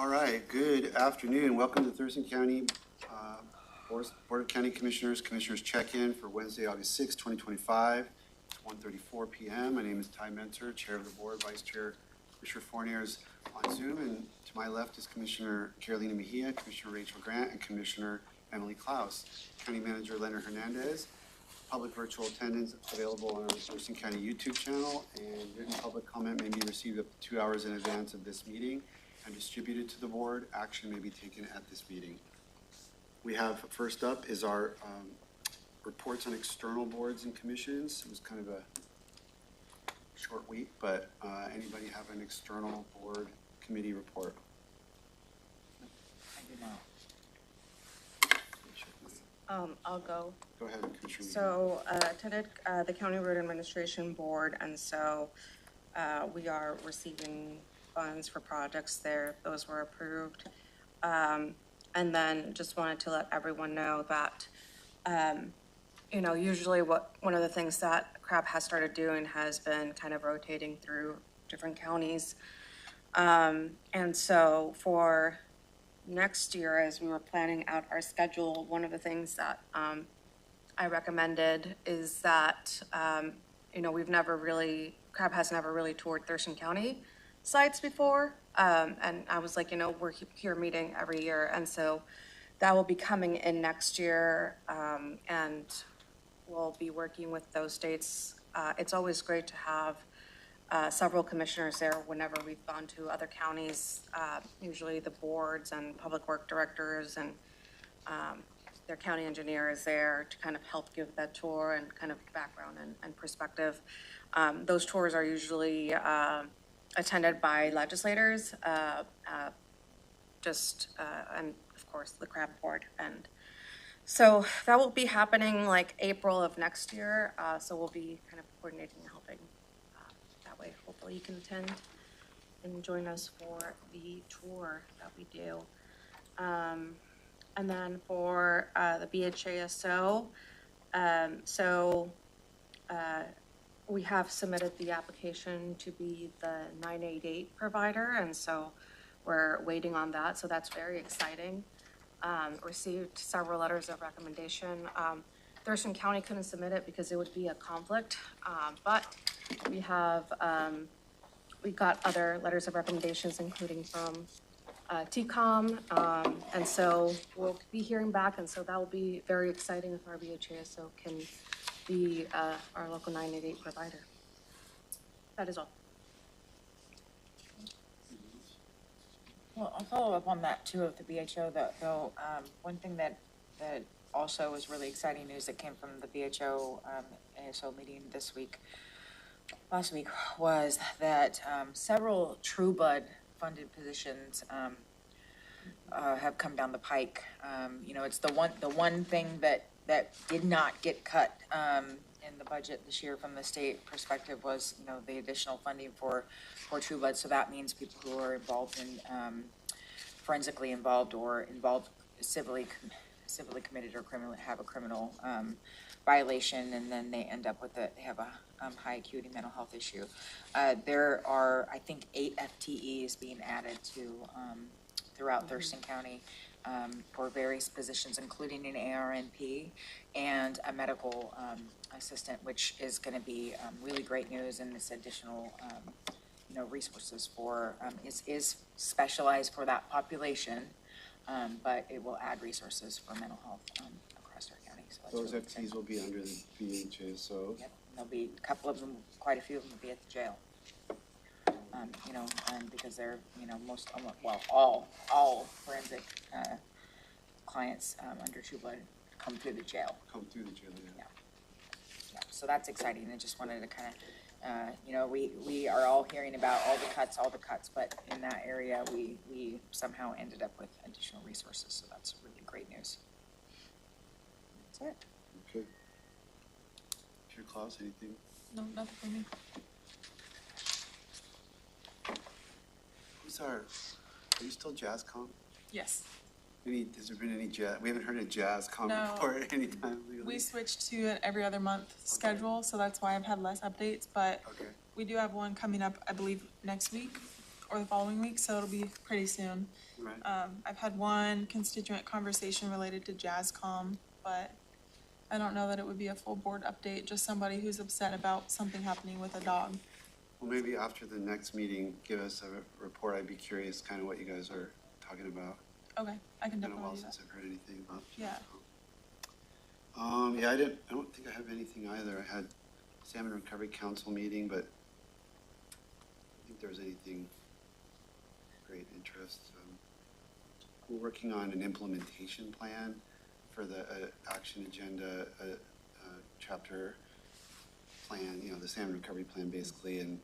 All right, good afternoon. Welcome to Thurston County Board of County Commissioners check-in for Wednesday, August 6, 2025. It's 1:34 p.m. My name is Ty Mentor, Chair of the Board. Vice Chair Commissioner Fournier is on Zoom, and to my left is Commissioner Carolina Mejia, Commissioner Rachel Grant, and Commissioner Emily Klaus. County Manager Leonard Hernandez. Public virtual attendance available on our Thurston County YouTube channel, and written public comment may be received up to 2 hours in advance of this meeting and distributed to the board. Action may be taken at this meeting. We have, first up is our reports on external boards and commissions. It was kind of a short week, but anybody have an external board committee report? I do not. I'll go. Go ahead, Commissioner. So attended the County Road Administration Board, and so we are receiving funds for projects there. Those were approved. And then just wanted to let everyone know that, usually one of the things that CRAB has started doing has been kind of rotating through different counties. And so for next year, as we were planning out our schedule, one of the things that I recommended is that, CRAB has never really toured Thurston County sites before. And I was like, we're here meeting every year. And so that will be coming in next year. And we'll be working with those states. It's always great to have several commissioners there whenever we've gone to other counties, usually the boards and public work directors and their county engineer is there to kind of help give that tour and kind of background and perspective. Those tours are usually attended by legislators, and of course the CRAB board. And so that will be happening like April of next year. So we'll be kind of coordinating and helping that way. Hopefully you can attend and join us for the tour that we do. And then for the BHASO, we have submitted the application to be the 988 provider, and so we're waiting on that. So that's very exciting. Received several letters of recommendation. Thurston County couldn't submit it because it would be a conflict, but we have we got other letters of recommendations, including from TCOM, and so we'll be hearing back, and so that will be very exciting if our BHASO can be our local 988 provider. That is all. Well, I'll follow up on that too of the BHO though. One thing that also was really exciting news that came from the BHO ASO meeting last week was that several TrueBlood funded positions have come down the pike. It's the one thing that did not get cut in the budget this year from the state perspective was, the additional funding for TrueBlood. So that means people who are involved in forensically involved or involved civilly committed or criminally have a criminal violation, and then they end up with they have a high acuity mental health issue. There are, I think, 8 FTEs being added to throughout Thurston County for various positions, including an ARNP and a medical assistant, which is going to be really great news. And this additional, resources for is specialized for that population, but it will add resources for mental health across our county. So that's those really FTs exciting. Will be under the BHASO. Yep, there'll be a couple of them, quite a few of them will be at the jail. Because they're, all forensic clients under TrueBlood come through the jail. Yeah. So that's exciting. I just wanted to kind of, we are all hearing about all the cuts, but in that area, we somehow ended up with additional resources. So that's really great news. That's it. Okay. Chair Klaus, anything? No, nothing for me. Are you still JazzCom? Yes. Has there been any jazz? We haven't heard a JazzCom report anytime lately. We switched to an every other month schedule, so that's why I've had less updates, but we do have one coming up, I believe, next week or the following week, so it'll be pretty soon. Right. I've had one constituent conversation related to JazzCom, but I don't know that it would be a full board update, just somebody who's upset about something happening with a dog. Well, maybe after the next meeting, give us a report. I'd be curious kind of what you guys are talking about. Okay, I can It's been a definitely while do that. since I've heard anything about. Yeah. Yeah, I don't think I have anything either. I had Salmon Recovery Council meeting, but I don't think there was anything of great interest. We're working on an implementation plan for the action agenda, chapter plan, the salmon recovery plan basically, and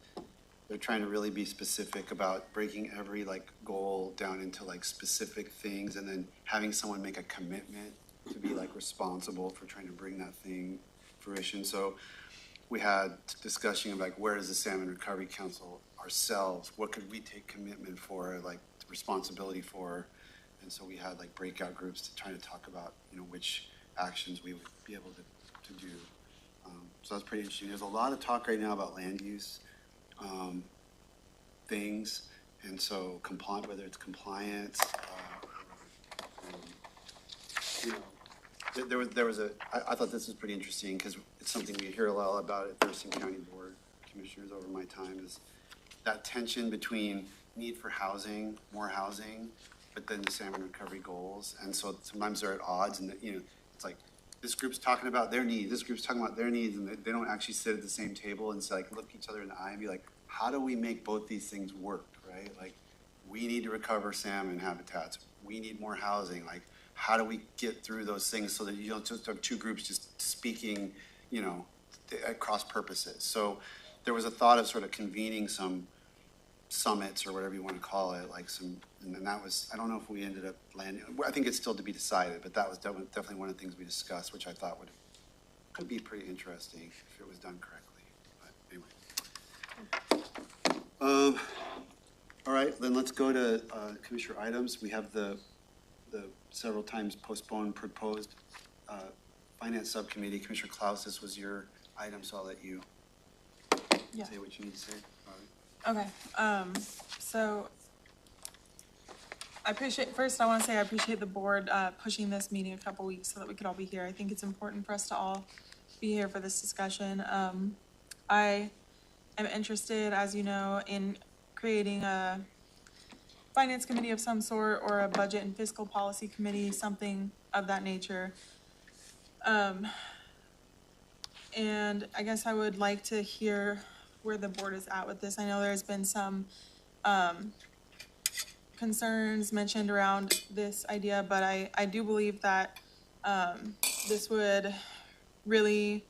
they're trying to really be specific about breaking every like goal down into like specific things and then having someone make a commitment to be like responsible for trying to bring that thing fruition. So we had discussion of like, where does the Salmon Recovery Council ourselves, what could we take commitment for, like responsibility for? And so we had like breakout groups to try to talk about, which actions we would be able to do. So that's pretty interesting. There's a lot of talk right now about land use things. And so whether it's compliance, there was I thought this was pretty interesting because it's something we hear a lot about at Thurston County Board Commissioners over my time, is that tension between need for housing, more housing, but then the salmon recovery goals. And so sometimes they're at odds, and it's like this group's talking about their needs, this group's talking about their needs, and they don't actually sit at the same table and say, like, look each other in the eye and be like, how do we make both these things work, right? Like, we need to recover salmon habitats. We need more housing. Like, how do we get through those things so that you don't just have two groups just speaking, at cross purposes? So there was a thought of sort of convening some summits or whatever you want to call it, and that was, I don't know if we ended up landing, I think it's still to be decided, but that was definitely one of the things we discussed, which I thought could be pretty interesting if it was done correctly. But anyway. All right, then let's go to Commissioner items. We have the several times postponed proposed Finance Subcommittee. Commissioner Klaus, this was your item, so I'll let you say what you need to say. Okay, so I want to say I appreciate the board pushing this meeting a couple weeks so that we could all be here. I think it's important for us to all be here for this discussion. I am interested, as you know, in creating a finance committee of some sort or a budget and fiscal policy committee, something of that nature. And I guess I would like to hear where the board is at with this. I know there's been some concerns mentioned around this idea, but I do believe that this would really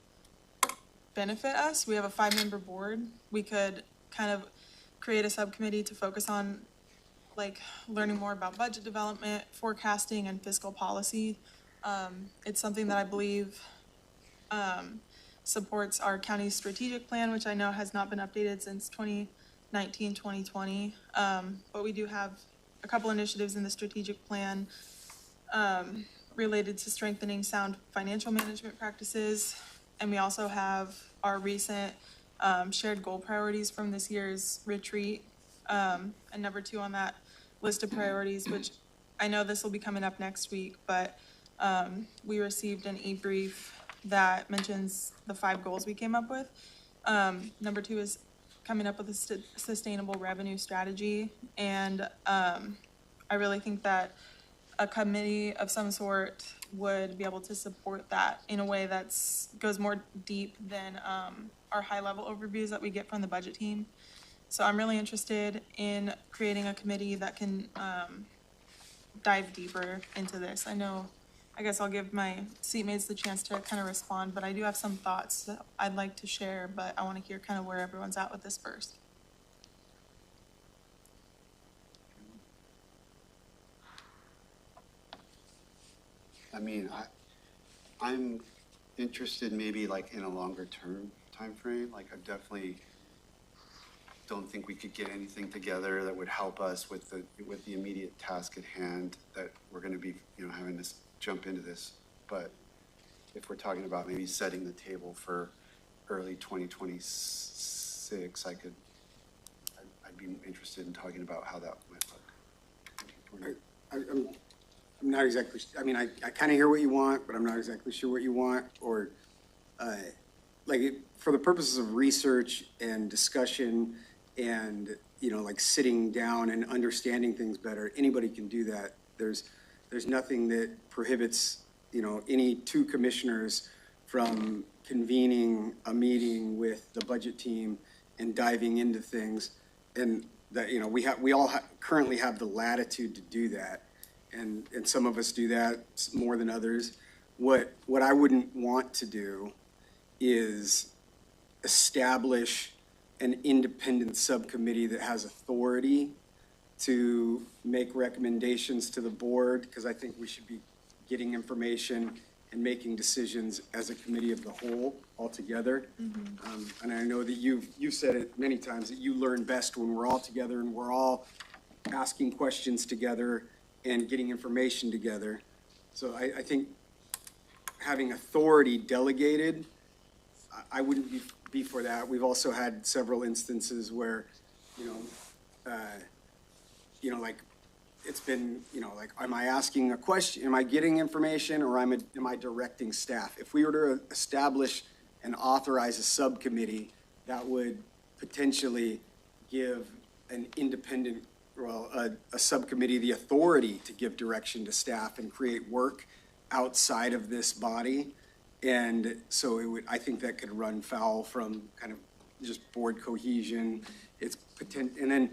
benefit us. We have a 5-member board. We could kind of create a subcommittee to focus on like learning more about budget development, forecasting, and fiscal policy. It's something that I believe supports our county's strategic plan, which I know has not been updated since 2019, 2020. But we do have a couple initiatives in the strategic plan related to strengthening sound financial management practices. And we also have our recent shared goal priorities from this year's retreat. And number 2 on that list of priorities, which I know this will be coming up next week, but we received an e-brief that mentions the 5 goals we came up with. Number 2 is coming up with a sustainable revenue strategy. And I really think that a committee of some sort would be able to support that in a way that goes more deep than our high-level overviews that we get from the budget team. So I'm really interested in creating a committee that can dive deeper into this. I guess I'll give my seatmates the chance to kind of respond, but I do have some thoughts that I'd like to share, but I want to hear kind of where everyone's at with this first. I mean, I'm interested maybe like in a longer term time frame. Like, I definitely don't think we could get anything together that would help us with the immediate task at hand that we're going to be, having to jump into this. But if we're talking about maybe setting the table for early 2026, I'd I'd be interested in talking about how that might look. I'm not exactly, I mean, I kind of hear what you want, but I'm not exactly sure what you want, or, for the purposes of research and discussion and, like sitting down and understanding things better, anybody can do that. There's nothing that prohibits, any two commissioners from convening a meeting with the budget team and diving into things. And that, we all currently have the latitude to do that. And some of us do that more than others. What I wouldn't want to do is establish an independent subcommittee that has authority to make recommendations to the board, because I think we should be getting information and making decisions as a committee of the whole altogether. And I know that you've said it many times that you learn best when we're all together and we're all asking questions together and getting information together. So I think having authority delegated, I wouldn't be for that. We've also had several instances where, like it's been, like, am I asking a question? Am I getting information, or am I directing staff? If we were to establish and authorize a subcommittee, that would potentially give an independent, a subcommittee the authority to give direction to staff and create work outside of this body. And so I think that could run foul from kind of just board cohesion. And then,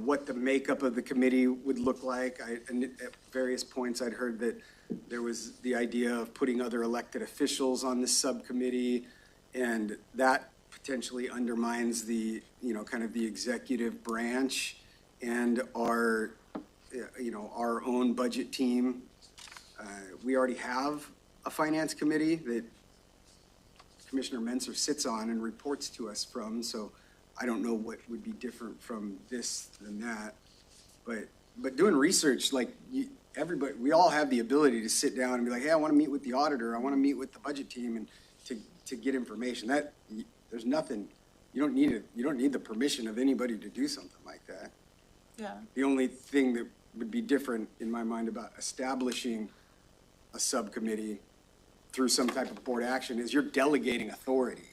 what the makeup of the committee would look like. And at various points I'd heard that there was the idea of putting other elected officials on this subcommittee, and that potentially undermines the, kind of the executive branch and our own budget team. We already have a finance committee that Commissioner Menser sits on and reports to us from, so I don't know what would be different from this than that. But doing research, like everybody, we all have the ability to sit down and be like, hey, I want to meet with the auditor, I want to meet with the budget team, and to get information. There's nothing, you don't need the permission of anybody to do something like that. Yeah. The only thing that would be different in my mind about establishing a subcommittee through some type of board action is you're delegating authority.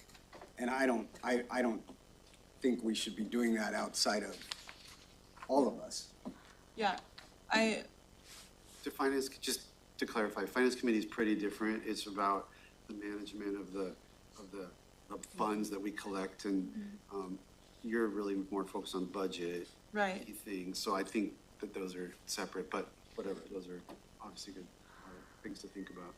And I don't think we should be doing that outside of all of us. Yeah, Just to clarify, finance committee is pretty different. It's about the management of the funds that we collect, and you're really more focused on budget. Right. Things. So I think that those are separate, but whatever, those are obviously good things to think about.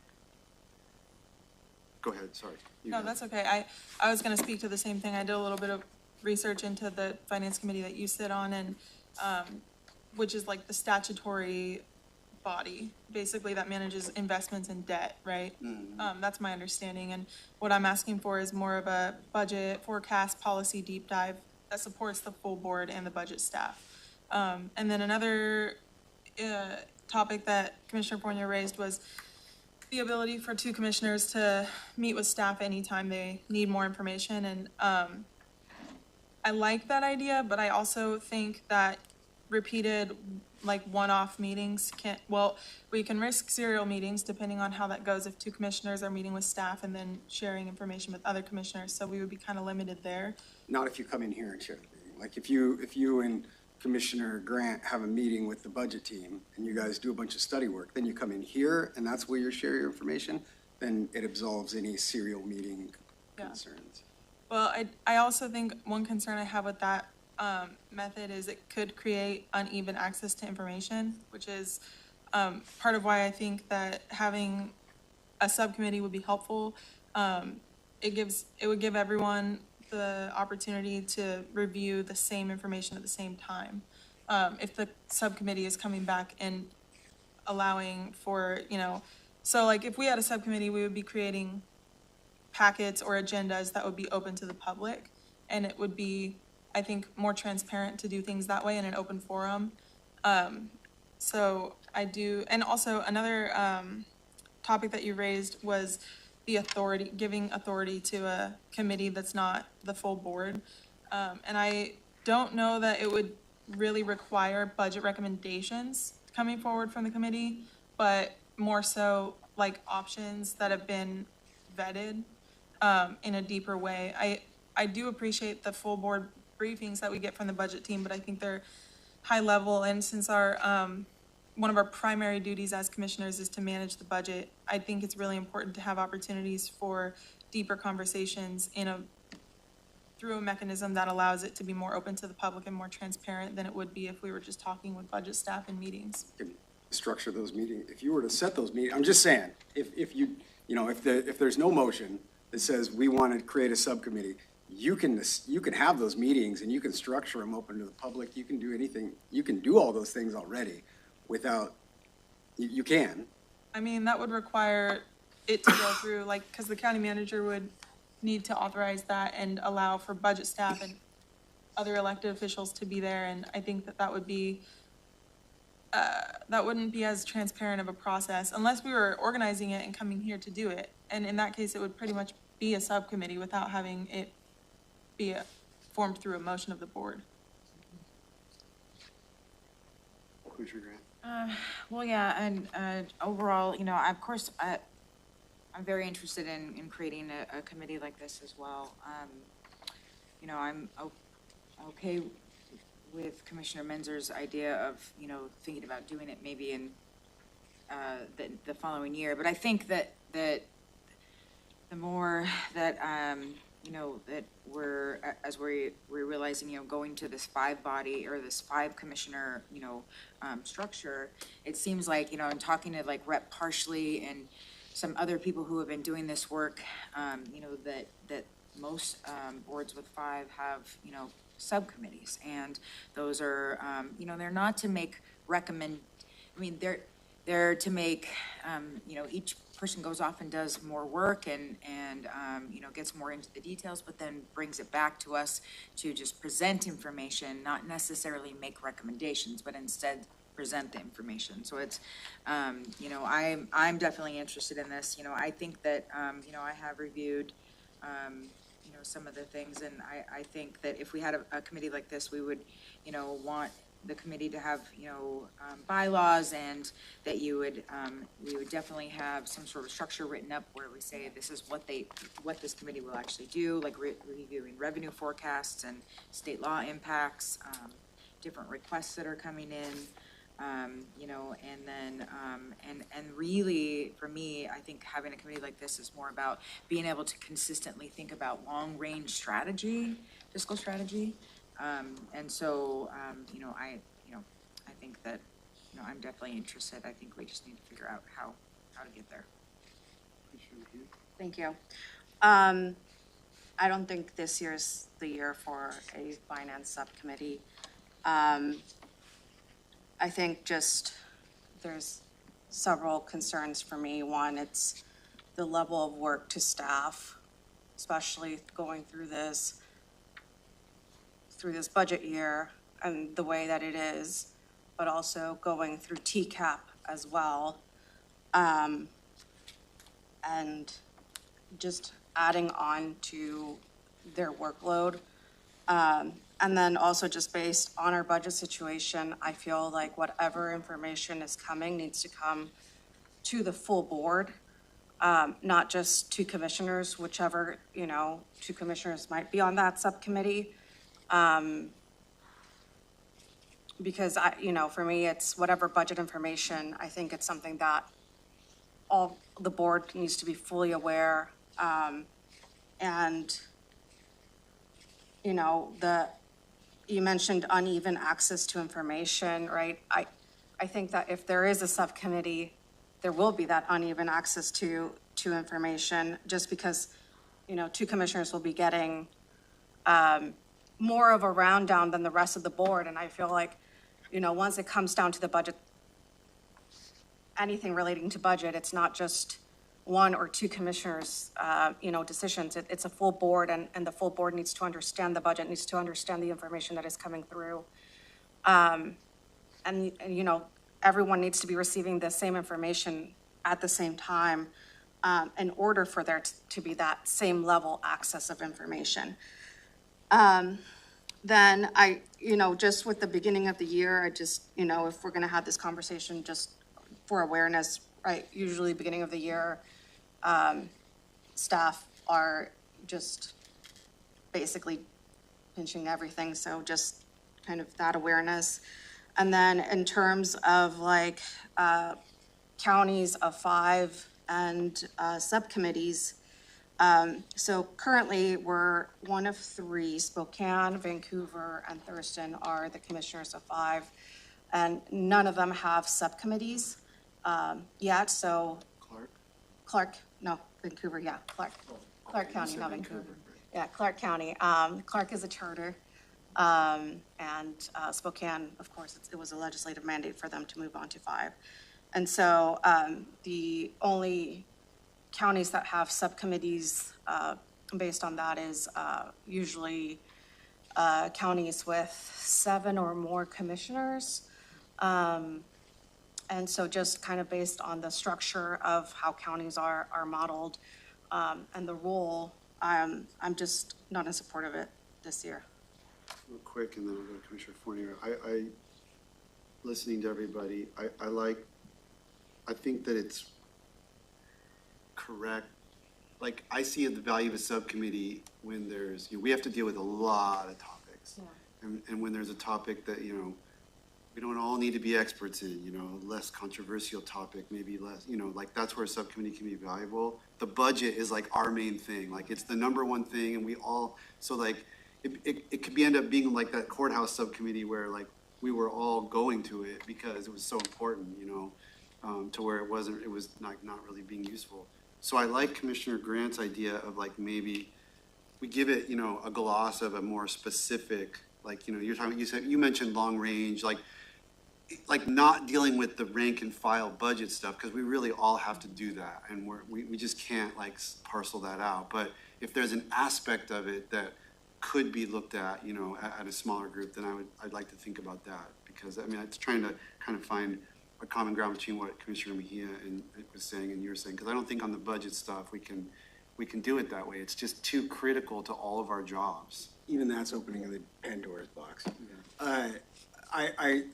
Go ahead, sorry. No, that's okay. I was gonna speak to the same thing. I did a little bit of research into the finance committee that you sit on, and which is like the statutory body, basically, that manages investments in debt, right? That's my understanding, and what I'm asking for is more of a budget forecast policy deep dive that supports the full board and the budget staff. And then another topic that Commissioner Fournier raised was the ability for two commissioners to meet with staff anytime they need more information. And I like that idea, but I also think that repeated, like, one-off meetings we can risk serial meetings depending on how that goes if two commissioners are meeting with staff and then sharing information with other commissioners. So we would be kind of limited there. Not if you come in here and share the meeting. Like if you and Commissioner Grant have a meeting with the budget team and you guys do a bunch of study work, then you come in here and that's where you share your information, then it absolves any serial meeting concerns. Well, I also think one concern I have with that method is it could create uneven access to information, which is part of why I think that having a subcommittee would be helpful. It would give everyone the opportunity to review the same information at the same time. If the subcommittee is coming back and allowing for, so like if we had a subcommittee, we would be creating packets or agendas that would be open to the public, and it would be, I think, more transparent to do things that way in an open forum. So I do, and also another topic that you raised was the giving authority to a committee that's not the full board. And don't know that it would really require budget recommendations coming forward from the committee, but more so like options that have been vetted in a deeper way. I do appreciate the full board briefings that we get from the budget team, but I think they're high level, and since our one of our primary duties as commissioners is to manage the budget, I think it's really important to have opportunities for deeper conversations through a mechanism that allows it to be more open to the public and more transparent than it would be if we were just talking with budget staff in meetings. You can structure those meetings, if you were to set those meetings, I'm just saying, if there's no motion that says we want to create a subcommittee, you can have those meetings and you can structure them open to the public, you can do anything, you can do all those things already without, you can. I mean, that would require it to go through, like, because the county manager would need to authorize that and allow for budget staff and other elected officials to be there, and I think that would be, that wouldn't be as transparent of a process unless we were organizing it and coming here to do it. And in that case, it would pretty much be a subcommittee without having it be formed through a motion of the board. Commissioner Grant? Well, yeah, and overall, of course, I'm very interested in creating a committee like this as well. I'm okay with Commissioner Menzer's idea of, thinking about doing it maybe in the following year. But I think that the more that, that we're realizing, going to this 5-body or this 5-commissioner, structure, it seems like, in talking to like Rep. Parsley and some other people who have been doing this work, that most boards with 5 have, subcommittees, and those are, they're not to make they're to make, each person goes off and does more work and gets more into the details, but then brings it back to us to just present information, not necessarily make recommendations, but instead present the information. So it's, I'm definitely interested in this. I think that, I have reviewed, some of the things, and I think that if we had a committee like this, we would, want the committee to have, bylaws, and that we would definitely have some sort of structure written up where we say this is what this committee will actually do, like reviewing revenue forecasts and state law impacts, different requests that are coming in. And then, and really, for me, I think having a committee like this is more about being able to consistently think about long-range strategy, fiscal strategy. And so, I think that, I'm definitely interested. I think we just need to figure out how to get there. Thank you. I don't think this year's the year for a finance subcommittee. I think just there's several concerns for me. One, it's the level of work to staff, especially going through this budget year and the way that it is, but also going through TCAP as well. And just adding on to their workload. And then also just based on our budget situation, I feel like whatever information is coming needs to come to the full board, not just to commissioners, whichever, 2 commissioners might be on that subcommittee. Because for me, it's whatever budget information, I think it's something that all the board needs to be fully aware. And, you mentioned uneven access to information, right? I think that if there is a subcommittee, there will be that uneven access to information, just because, 2 commissioners will be getting more of a rundown than the rest of the board. And I feel like, once it comes down to the budget, anything relating to budget, it's not just 1 or 2 commissioners, decisions. It's a full board, and the full board needs to understand the budget, needs to understand the information that is coming through. And everyone needs to be receiving the same information at the same time, in order for there to be that same level access of information. Then just with the beginning of the year, I just, if we're gonna have this conversation, just for awareness, right? Usually beginning of the year, staff are just basically pinching everything, so just kind of that awareness. And then in terms of like, counties of 5 and, subcommittees, so currently, we're one of 3, Spokane, Vancouver, and Thurston are the commissioners of 5. And none of them have subcommittees, yet, so Vancouver, yeah, Clark County, not Vancouver. Yeah, Clark County. Clark is a charter. And Spokane, of course, it was a legislative mandate for them to move on to 5. And so the only counties that have subcommittees based on that is usually counties with 7 or more commissioners. And so just kind of based on the structure of how counties are modeled and the role, I'm just not in support of it this year. Real quick, and then I'll go to Commissioner Fournier. Listening to everybody, I think that it's correct. Like, I see the value of a subcommittee when there's, we have to deal with a lot of topics. Yeah. And when there's a topic that, we don't all need to be experts in, less controversial topic, maybe less, like that's where a subcommittee can be valuable. The budget is like our main thing. Like, it's the #1 thing, and we all, so like, it could end up being like that courthouse subcommittee where like we were all going to it because it was so important, to where it was not really being useful. So I like Commissioner Grant's idea of like maybe we give it, a gloss of a more specific, like, you mentioned long range, like not dealing with the rank and file budget stuff, because we really all have to do that, and we just can't like parcel that out. But if there's an aspect of it that could be looked at, at a smaller group, then I'd like to think about that, because it's trying to kind of find a common ground between what Commissioner Mejia was saying and you're saying, because I don't think on the budget stuff we can do it that way. It's just too critical to all of our jobs. Even that's opening of the Pandora's box. Yeah. I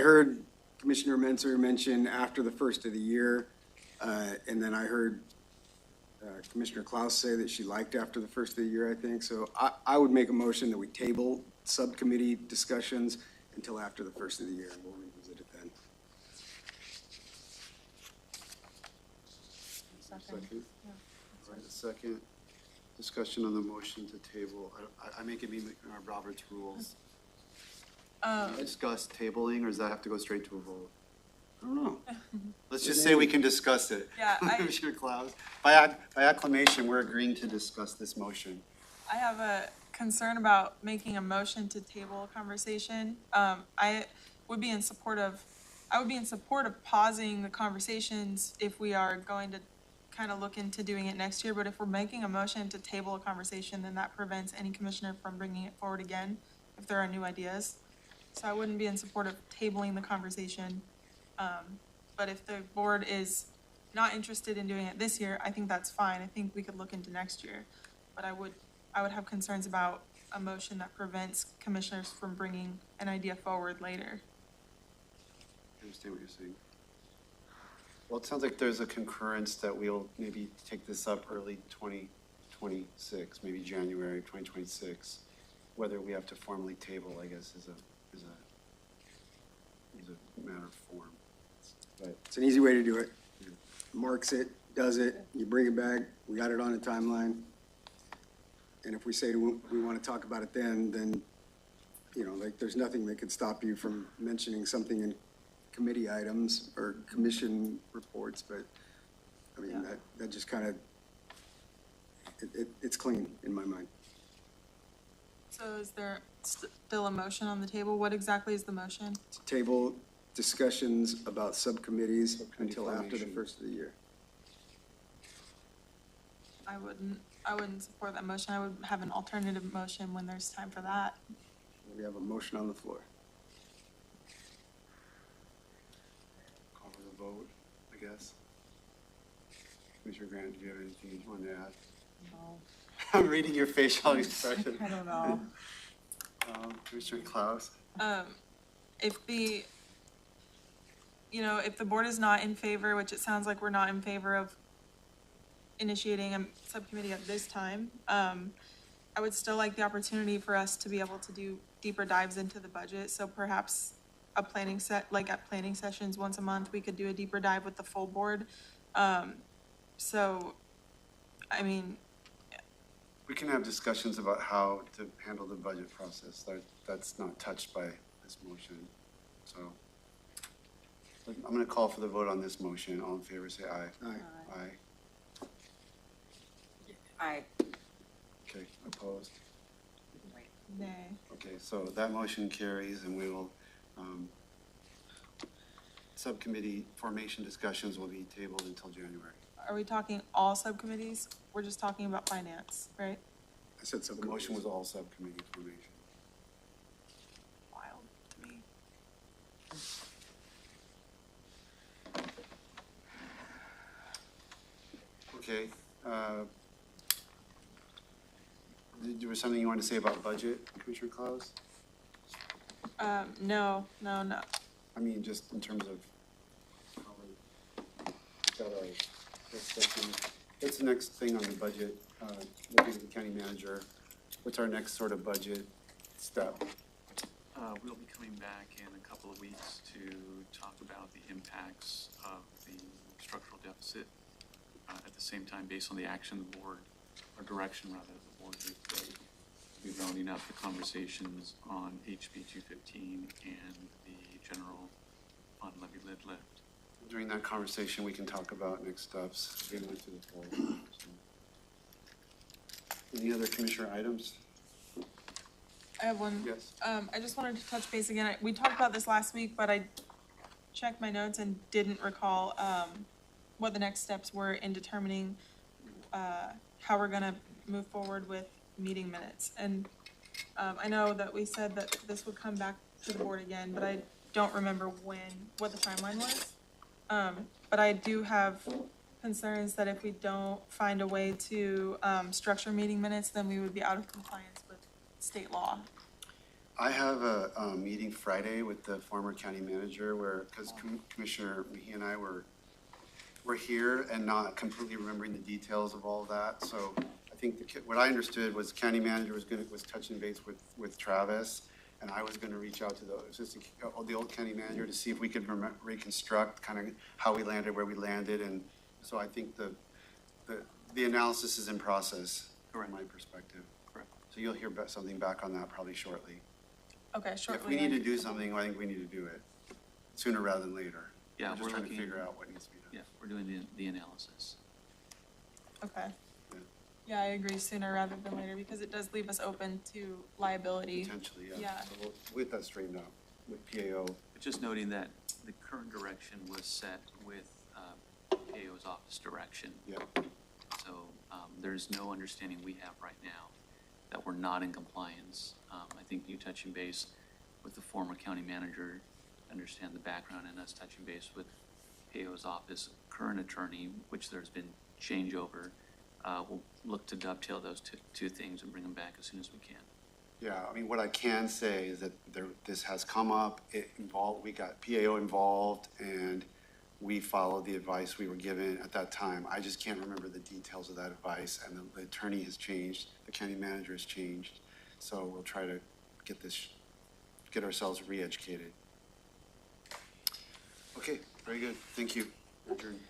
heard Commissioner Menzer mention after the first of the year, and then I heard Commissioner Klaus say that she liked after the first of the year, I think. So I would make a motion that we table subcommittee discussions until after the first of the year, and we'll revisit it then. Second? Yeah. All right, a second. Discussion on the motion to table. I make it be in our Robert's rules. Discuss tabling, or does that have to go straight to a vote? I don't know. Let's just say we can discuss it. Yeah, Commissioner Klaus, by acclamation, we're agreeing to discuss this motion. I have a concern about making a motion to table a conversation. I would be in support of pausing the conversations if we are going to kind of look into doing it next year. But if we're making a motion to table a conversation, then that prevents any commissioner from bringing it forward again if there are new ideas. So I wouldn't be in support of tabling the conversation. But if the board is not interested in doing it this year, I think that's fine. I think we could look into next year. But I would have concerns about a motion that prevents commissioners from bringing an idea forward later. I understand what you're saying. Well, it sounds like there's a concurrence that we'll maybe take this up early 2026, maybe January 2026. Whether we have to formally table, I guess, is a matter of form. But it's an easy way to do it. Marks it, does it, you bring it back, we got it on a timeline. And if we say we want to talk about it then, like there's nothing that could stop you from mentioning something in committee items or commission reports, but that just kind of, it's clean in my mind. So is there still a motion on the table? What exactly is the motion? To table discussions about subcommittees until after the formation. first of the year. I wouldn't support that motion. I would have an alternative motion when there's time for that. We have a motion on the floor. Call for the vote, I guess. Commissioner Grant, do you have anything you want to add? No. I'm reading your facial expression. I don't know. Commissioner Klaus? If the, if the board is not in favor, which it sounds like we're not in favor of initiating a subcommittee at this time, I would still like the opportunity for us to be able to do deeper dives into the budget. So perhaps a planning at planning sessions once a month, we could do a deeper dive with the full board. So, I mean, We can have discussions about how to handle the budget process. That's not touched by this motion. So I'm going to call for the vote on this motion. All in favor, say aye. Aye. Aye. I, Okay, opposed? nay. Okay, so that motion carries and we will, subcommittee formation discussions will be tabled until January. Are we talking all subcommittees? We're just talking about finance, right? I said So the motion was all subcommittee formation. Wild to me. Okay, there was something you wanted to say about budget, Commissioner Klaus? No. I mean, just in terms of how we've got our next session. What's the next thing on the budget? Looking at the county manager, what's our next sort of budget step? We'll be coming back in a couple of weeks to talk about the impacts of the structural deficit. At the same time, based on the action the board, or direction rather, the board will be rounding up the conversations on HB 215 and the general fund levy lid lift. During that conversation, we can talk about next steps. We went through the whole. Any other commissioner items? I have one. Yes. I just wanted to touch base again. We talked about this last week, but I checked my notes and didn't recall, what the next steps were in determining, how we're gonna move forward with meeting minutes. And, I know that we said that this would come back to the board again, but I don't remember what the timeline was. But I do have concerns that if we don't find a way to, structure meeting minutes, then we would be out of compliance with state law. I have a meeting Friday with the former county manager where, because Commissioner Mejia and I were here and not completely remembering the details of all of that. So I think what I understood was the county manager was touching base with Travis, and I was going to reach out to the old county manager to see if we could reconstruct kind of how we landed, where we landed. And so I think the analysis is in process from my perspective. Correct. So you'll hear something back on that probably shortly. Okay, If shortly. we need to do something, I think we need to do it sooner rather than later. Yeah, We're just we're trying to looking- figure out what needs to be done. Yeah, we're doing the analysis. Okay. Yeah. Yeah, I agree, sooner rather than later, because it does leave us open to liability. Potentially, yeah. Yeah. So we'll get that straightened out with PAO. But just noting that the current direction was set with PAO's office direction. Yeah. So there's no understanding we have right now that we're not in compliance. I think you touching base with the former county manager, understand the background, and us touching base with PAO's office current attorney, which there's been changeover. We'll look to dovetail those two things and bring them back as soon as we can. Yeah, I mean, what I can say is that this has come up, we got PAO involved, and we followed the advice we were given at that time. I just can't remember the details of that advice, and the attorney has changed, the county manager has changed. So we'll try to get ourselves re-educated. Okay, very good, thank you. Adjourned.